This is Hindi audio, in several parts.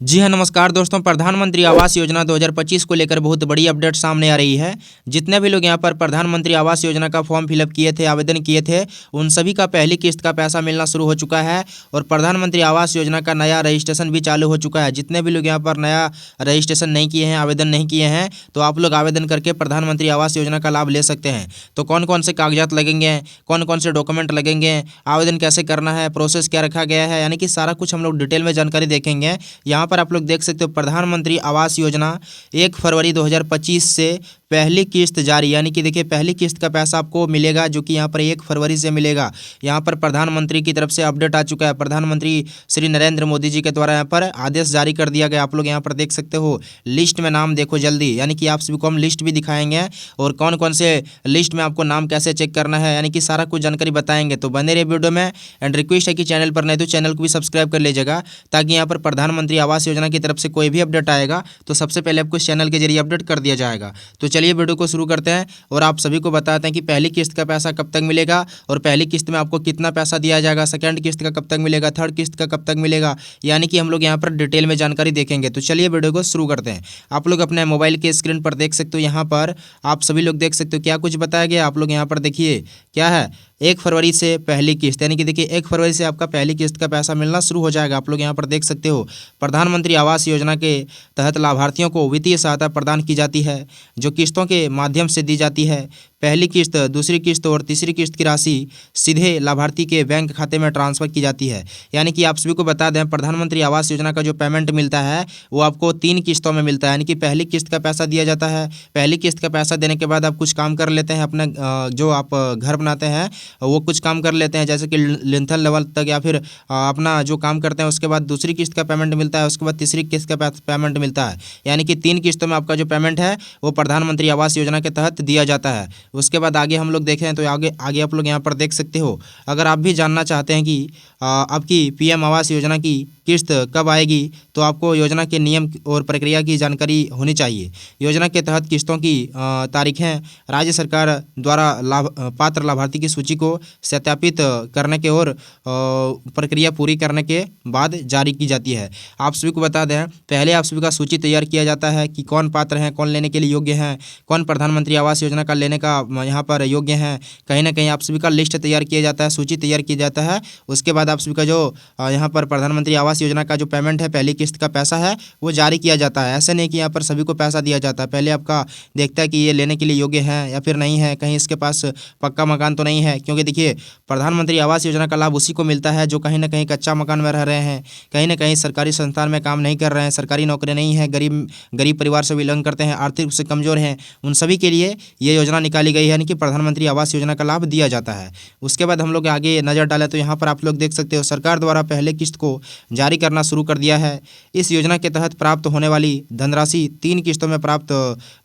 जी हाँ, नमस्कार दोस्तों। प्रधानमंत्री आवास योजना 2025 को लेकर बहुत बड़ी अपडेट सामने आ रही है। जितने भी लोग यहाँ पर प्रधानमंत्री आवास योजना का फॉर्म फिलअप किए थे, आवेदन किए थे, उन सभी का पहली किस्त का पैसा मिलना शुरू हो चुका है और प्रधानमंत्री आवास योजना का नया रजिस्ट्रेशन भी चालू हो चुका है। जितने भी लोग यहाँ पर नया रजिस्ट्रेशन नहीं किए हैं, आवेदन नहीं किए हैं, तो आप लोग आवेदन करके प्रधानमंत्री आवास योजना का लाभ ले सकते हैं। तो कौन कौन से कागजात लगेंगे, कौन कौन से डॉक्यूमेंट लगेंगे, आवेदन कैसे करना है, प्रोसेस क्या रखा गया है, यानी कि सारा कुछ हम लोग डिटेल में जानकारी देखेंगे। यहाँ पर आप लोग देख सकते हो प्रधानमंत्री आवास योजना 1 फरवरी 2025 से पहली किस्त जारी, यानी कि देखिए पहली किस्त का पैसा आपको मिलेगा जो कि यहाँ पर 1 फरवरी से मिलेगा। यहाँ पर प्रधानमंत्री की तरफ से अपडेट आ चुका है। प्रधानमंत्री श्री नरेंद्र मोदी जी के द्वारा यहाँ पर आदेश जारी कर दिया गया। आप लोग यहाँ पर देख सकते हो, लिस्ट में नाम देखो जल्दी, यानी कि आप सभी को हम लिस्ट भी दिखाएंगे और कौन कौन से लिस्ट में आपको नाम कैसे चेक करना है, यानी कि सारा कुछ जानकारी बताएंगे। तो बने रहिए वीडियो में। एंड रिक्वेस्ट है कि चैनल पर नहीं तो चैनल को भी सब्सक्राइब कर लीजिएगा, ताकि यहाँ पर प्रधानमंत्री आवास योजना की तरफ से कोई भी अपडेट आएगा तो सबसे पहले आपको इस चैनल के जरिए अपडेट कर दिया जाएगा। तो चलिए वीडियो को शुरू करते हैं और आप सभी को बताते हैं कि पहली किस्त का पैसा कब तक मिलेगा और पहली किस्त में आपको कितना पैसा दिया जाएगा, सेकंड किस्त का कब तक मिलेगा, थर्ड किस्त का कब तक मिलेगा, यानी कि हम लोग यहाँ पर डिटेल में जानकारी देखेंगे। तो चलिए वीडियो को शुरू करते हैं। आप लोग अपने मोबाइल के स्क्रीन पर देख सकते हो, यहाँ पर आप सभी लोग देख सकते हो क्या कुछ बताया गया। आप लोग यहाँ पर देखिए क्या है, 1 फरवरी से पहली किस्त, यानी कि देखिए 1 फरवरी से आपका पहली किस्त का पैसा मिलना शुरू हो जाएगा। आप लोग यहाँ पर देख सकते हो प्रधानमंत्री आवास योजना के तहत लाभार्थियों को वित्तीय सहायता प्रदान की जाती है, जो किस्तों के माध्यम से दी जाती है। पहली किस्त, दूसरी किस्त और तीसरी किस्त की राशि सीधे लाभार्थी के बैंक खाते में ट्रांसफर की जाती है। यानी कि आप सभी को बता दें, प्रधानमंत्री आवास योजना का जो पेमेंट मिलता है वो आपको 3 किस्तों में मिलता है। यानी कि पहली किस्त का पैसा दिया जाता है, पहली किस्त का पैसा देने के बाद आप कुछ काम कर लेते हैं, अपना जो आप घर बनाते हैं वो कुछ काम कर लेते हैं, जैसे कि लिंथल लेवल तक, या फिर अपना जो काम करते हैं। उसके बाद दूसरी किस्त का पेमेंट मिलता है, उसके बाद तीसरी किस्त का पेमेंट मिलता है। यानी कि 3 किस्तों में आपका जो पेमेंट है वो प्रधानमंत्री आवास योजना के तहत दिया जाता है। उसके बाद आगे हम लोग देखें तो आगे आप लोग यहाँ पर देख सकते हो। अगर आप भी जानना चाहते हैं कि आपकी पीएम आवास योजना की किस्त कब आएगी, तो आपको योजना के नियम और प्रक्रिया की जानकारी होनी चाहिए। योजना के तहत किस्तों की तारीखें राज्य सरकार द्वारा पात्र लाभार्थी की सूची को सत्यापित करने के और प्रक्रिया पूरी करने के बाद जारी की जाती है। आप सभी को बता दें, पहले आप सभी का सूची तैयार किया जाता है कि कौन पात्र हैं, कौन लेने के लिए योग्य हैं, कौन प्रधानमंत्री आवास योजना का लेने का यहाँ पर योग्य हैं। कहीं ना कहीं आप सभी का लिस्ट तैयार किया जाता है, सूची तैयार किया जाता है। उसके बाद आप सभी का जो यहाँ पर प्रधानमंत्री आवास योजना का जो पेमेंट है, पहली किस्त का पैसा है, वो जारी किया जाता है। ऐसे नहीं कि यहाँ पर सभी को पैसा दिया जाता है। पहले आपका देखता है कि ये लेने के लिए योग्य है या फिर नहीं है, कहीं इसके पास पक्का मकान तो नहीं है। क्योंकि देखिए प्रधानमंत्री आवास योजना का लाभ उसी को मिलता है जो कहीं ना कहीं कच्चा मकान में रह रहे हैं, कहीं ना कहीं सरकारी संस्थान में काम नहीं कर रहे हैं, सरकारी नौकरी नहीं है, गरीब परिवार से बिलोंग करते हैं, आर्थिक रूप से कमजोर हैं, उन सभी के लिए ये योजना निकाली गई है, यानी कि प्रधानमंत्री आवास योजना का लाभ दिया जाता है। उसके बाद हम लोग आगे नज़र डालें तो यहाँ पर आप लोग देख सकते हो सरकार द्वारा पहले किस्त को जारी करना शुरू कर दिया है। इस योजना के तहत प्राप्त होने वाली धनराशि 3 किस्तों में प्राप्त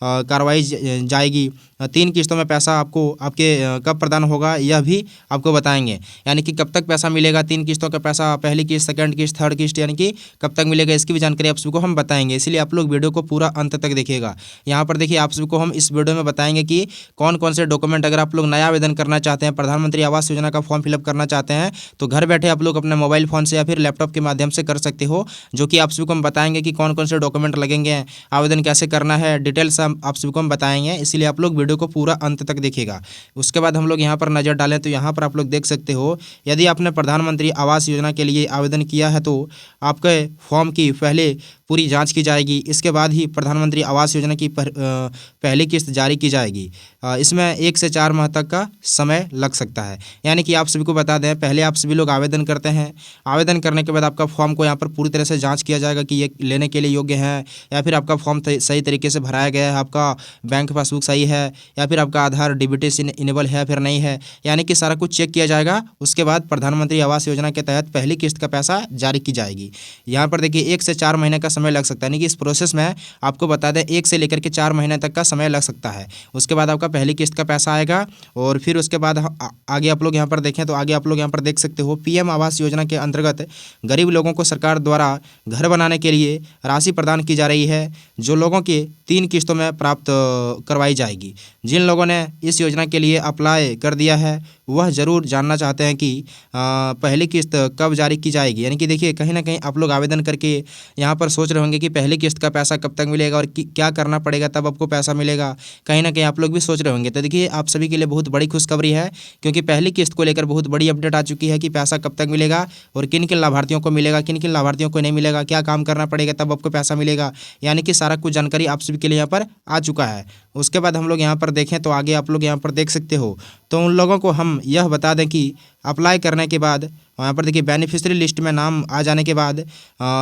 करवाई जाएगी। 3 किस्तों में पैसा आपको आपके कब प्रदान होगा यह भी आपको बताएंगे, यानी कि कब तक पैसा मिलेगा, 3 किस्तों का पैसा, पहली किस्त, सेकंड किस्त, थर्ड किस्त, यानी कि कब तक मिलेगा, इसकी भी जानकारी आप सबको हम बताएंगे। इसलिए आप लोग वीडियो को पूरा अंत तक देखिएगा। यहाँ पर देखिए आप सबको हम इस वीडियो में बताएंगे कि कौन कौन से डॉक्यूमेंट, अगर आप लोग नया आवेदन करना चाहते हैं, प्रधानमंत्री आवास योजना का फॉर्म फिलअप करना चाहते हैं, तो घर बैठे आप लोग अपने मोबाइल फ़ोन से या फिर लैपटॉप के माध्यम से कर सकते हो, जो कि आप सभी को हम बताएंगे कि कौन कौन से डॉक्यूमेंट लगेंगे, आवेदन कैसे करना है, डिटेल्स आप सभी को हम बताएंगे। इसलिए आप लोग वीडियो को पूरा अंत तक देखिएगा। उसके बाद हम लोग यहाँ पर नज़र डालें तो यहाँ पर आप लोग देख सकते हो, यदि आपने प्रधानमंत्री आवास योजना के लिए आवेदन किया है तो आपके फॉर्म की पहले पूरी जांच की जाएगी। इसके बाद ही प्रधानमंत्री आवास योजना की पहली किस्त जारी की जाएगी। इसमें 1 से 4 माह तक का समय लग सकता है। यानी कि आप सभी को बता दें, पहले आप सभी लोग आवेदन करते हैं, आवेदन करने के बाद आपका फॉर्म को यहाँ पर पूरी तरह से जांच किया जाएगा कि ये लेने के लिए योग्य है या फिर आपका फॉर्म सही तरीके से भराया गया है, आपका बैंक पासबुक सही है या फिर आपका आधार डीबीटी इनेबल है फिर नहीं है, यानी कि सारा कुछ चेक किया जाएगा। उसके बाद प्रधानमंत्री आवास योजना के तहत पहली किस्त का पैसा जारी की जाएगी। यहाँ पर देखिए 1 से 4 महीने का समय लग सकता है, यानी कि इस प्रोसेस में आपको बता दें 1 से लेकर के 4 महीने तक का समय लग सकता है। उसके बाद आपका पहली किस्त का पैसा आएगा और फिर उसके बाद आगे आप लोग यहाँ पर देखें तो आगे आप लोग यहाँ पर देख सकते हो, पीएम आवास योजना के अंतर्गत गरीब लोगों को सरकार द्वारा घर बनाने के लिए राशि प्रदान की जा रही है, जो लोगों के 3 किस्तों में प्राप्त करवाई जाएगी। जिन लोगों ने इस योजना के लिए अप्लाई कर दिया है वह ज़रूर जानना चाहते हैं कि पहली किस्त कब जारी की जाएगी। यानी कि देखिए कहीं ना कहीं आप लोग आवेदन करके यहाँ पर सोच रहे होंगे कि पहली किस्त का पैसा कब तक मिलेगा और क्या करना पड़ेगा तब आपको पैसा मिलेगा। कहीं ना कहीं आप लोग भी सोच रहे होंगे। तो देखिए आप सभी के लिए बहुत बड़ी खुशखबरी है, क्योंकि पहली किस्त को लेकर बहुत बड़ी अपडेट आ चुकी है कि पैसा कब तक मिलेगा और किन किन लाभार्थियों को मिलेगा, किन किन लाभार्थियों को नहीं मिलेगा, क्या काम करना पड़ेगा तब आपको पैसा मिलेगा। यानी कि सारा कुछ जानकारी आप सभी के लिए यहाँ पर आ चुका है। उसके बाद हम लोग यहाँ पर देखें तो आगे आप लोग यहाँ पर देख सकते हो, तो उन लोगों को हम यह बता दें कि अप्लाई करने के बाद वहाँ पर देखिए बेनिफिशियरी लिस्ट में नाम आ जाने के बाद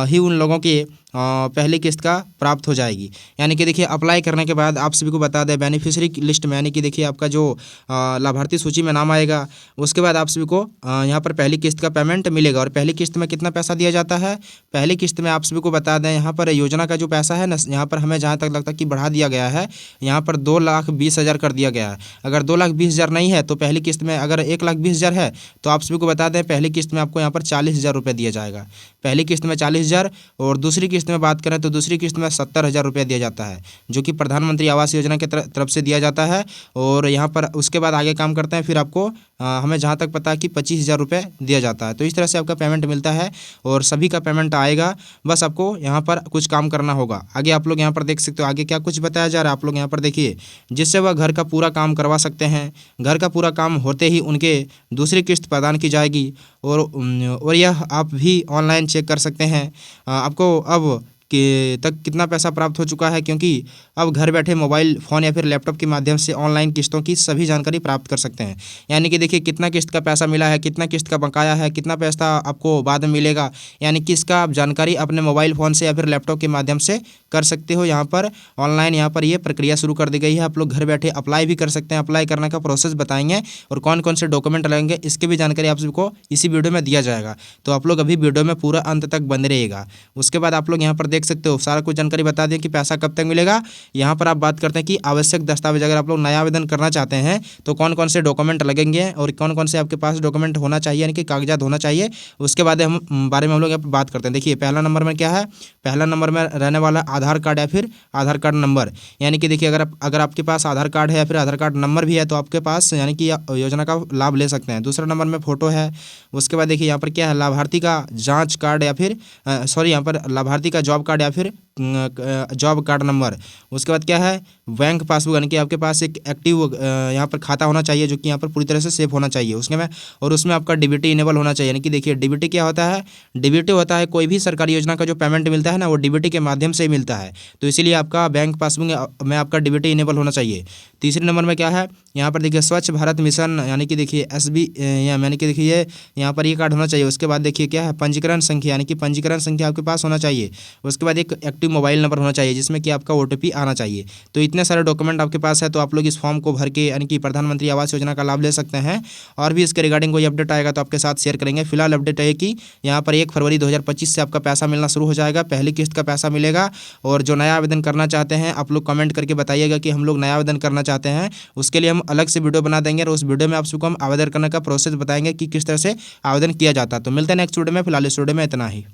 ही उन लोगों के पहली किस्त का प्राप्त हो जाएगी। यानी कि देखिए अप्लाई करने के बाद आप सभी को बता दें बेनिफिशियरी लिस्ट में, यानी कि देखिए आपका जो लाभार्थी सूची में नाम आएगा उसके बाद आप सभी को यहाँ पर पहली किस्त का पेमेंट मिलेगा। और पहली किस्त में कितना पैसा दिया जाता है, पहली किस्त में आप सभी को बता दें यहाँ पर योजना का जो पैसा है ना, यहाँ पर हमें जहाँ तक लगता है कि बढ़ा दिया गया है, यहाँ पर 2,20,000 कर दिया गया है। अगर 2,20,000 नहीं है तो पहली किस्त में अगर 1,20,000 है तो आप सभी को बता दें पहली किस्त में आपको यहाँ पर 40,000 रुपये दिया जाएगा। पहली किस्त में 40,000 और दूसरी किस्त में बात करें तो दूसरी किस्त में 70,000 रुपये दिया जाता है, जो कि प्रधानमंत्री आवास योजना की तरफ से दिया जाता है। और यहाँ पर उसके बाद आगे काम करते हैं, फिर आपको हमें जहाँ तक पता है कि 25,000 रुपये दिया जाता है। तो इस तरह से आपका पेमेंट मिलता है और सभी का पेमेंट आएगा, बस आपको यहाँ पर कुछ काम करना होगा। आगे आप लोग यहाँ पर देख सकते हो आगे क्या कुछ बताया जा रहा है, आप लोग यहाँ पर देखिए, जिससे वह घर का पूरा काम करवा सकते हैं। घर का पूरा काम होते ही उनके दूसरी किस्त प्रदान की जाएगी और यह आप भी ऑनलाइन चेक कर सकते हैं आपको अब कि तक कितना पैसा प्राप्त हो चुका है, क्योंकि अब घर बैठे मोबाइल फ़ोन या फिर लैपटॉप के माध्यम से ऑनलाइन किस्तों की सभी जानकारी प्राप्त कर सकते हैं। यानी कि देखिए कितना किस्त का पैसा मिला है, कितना किस्त का बकाया है, कितना पैसा आपको बाद में मिलेगा, यानी कि इसका आप जानकारी अपने मोबाइल फ़ोन से या फिर लैपटॉप के माध्यम से कर सकते हो। यहाँ पर ऑनलाइन यहाँ पर ये प्रक्रिया शुरू कर दी गई है। आप लोग घर बैठे अप्लाई भी कर सकते हैं। अप्लाई करने का प्रोसेस बताएंगे और कौन कौन से डॉक्यूमेंट लगेंगे इसकी भी जानकारी आप सबको इसी वीडियो में दिया जाएगा। तो आप लोग अभी वीडियो में पूरा अंत तक बने रहिएगा। उसके बाद आप लोग यहाँ पर देख सकते हो सारा कुछ जानकारी बता दें कि पैसा कब तक मिलेगा। यहाँ पर आप बात करते हैं कि आवश्यक दस्तावेज, अगर आप लोग नया आवेदन करना चाहते हैं तो कौन कौन से डॉक्यूमेंट लगेंगे और कौन कौन से आपके पास डॉक्यूमेंट होना चाहिए, यानी कि कागजात होना चाहिए। उसके बाद हम बारे में हम लोग यहाँ पर बात करते हैं। देखिए पहला नंबर में क्या है, पहला नंबर में रहने वाला आधार कार्ड या फिर आधार कार्ड नंबर। यानी कि देखिए अगर आपके पास आधार कार्ड है या फिर आधार कार्ड नंबर भी है तो आपके पास यानी कि योजना का लाभ ले सकते हैं। दूसरा नंबर में फ़ोटो है। उसके बाद देखिए यहाँ पर क्या है, लाभार्थी का जांच कार्ड या फिर यहाँ पर लाभार्थी का जॉब कार्ड या फिर जॉब कार्ड नंबर। उसके बाद क्या है, बैंक पासबुक, यानी कि आपके पास एक एक्टिव यहाँ पर खाता होना चाहिए जो कि यहाँ पर पूरी तरह से सेफ होना चाहिए उसके में, और उसमें आपका डीबीटी इनेबल होना चाहिए। यानी कि देखिए डीबीटी क्या होता है, डीबीटी होता है कोई भी सरकारी योजना का जो पेमेंट मिलता है ना वो डीबीटी के माध्यम से ही मिलता है, तो इसीलिए आपका बैंक पासबुक में आपका डीबीटी इनेबल होना चाहिए। तीसरे नंबर में क्या है, यहाँ पर देखिए स्वच्छ भारत मिशन, यानी कि देखिए SB यानी कि देखिए यहाँ पर ये कार्ड होना चाहिए। उसके बाद देखिए क्या है, पंजीकरण संख्या, यानी कि पंजीकरण संख्या आपके पास होना चाहिए। उसके बाद एक एक्टिव मोबाइल नंबर होना चाहिए जिसमें कि आपका OTP आना चाहिए। तो इतने सारे डॉक्यूमेंट आपके पास है, तो आप लोग इस फॉर्म को भर के यानी कि प्रधानमंत्री आवास योजना का लाभ ले सकते हैं। और भी इसके रिगार्डिंग कोई अपडेट आएगा तो आपके साथ शेयर करेंगे। फिलहाल अपडेट है कि यहाँ पर 1 फरवरी 2025 से आपका पैसा मिलना शुरू हो जाएगा, पहली किस्त का पैसा मिलेगा। और जो नया आवेदन करना चाहते हैं आप लोग कमेंट करके बताइएगा कि हम लोग नया आवेदन करना चाहते हैं, उसके लिए हम अलग से वीडियो बना देंगे और उस वीडियो में आप सबको हम आवेदन करने का प्रोसेस बताएंगे कि किस तरह से आवेदन किया जाता है। तो मिलते हैं नेक्स्ट वीडियो में, फिलहाल इस वीडियो में इतना ही।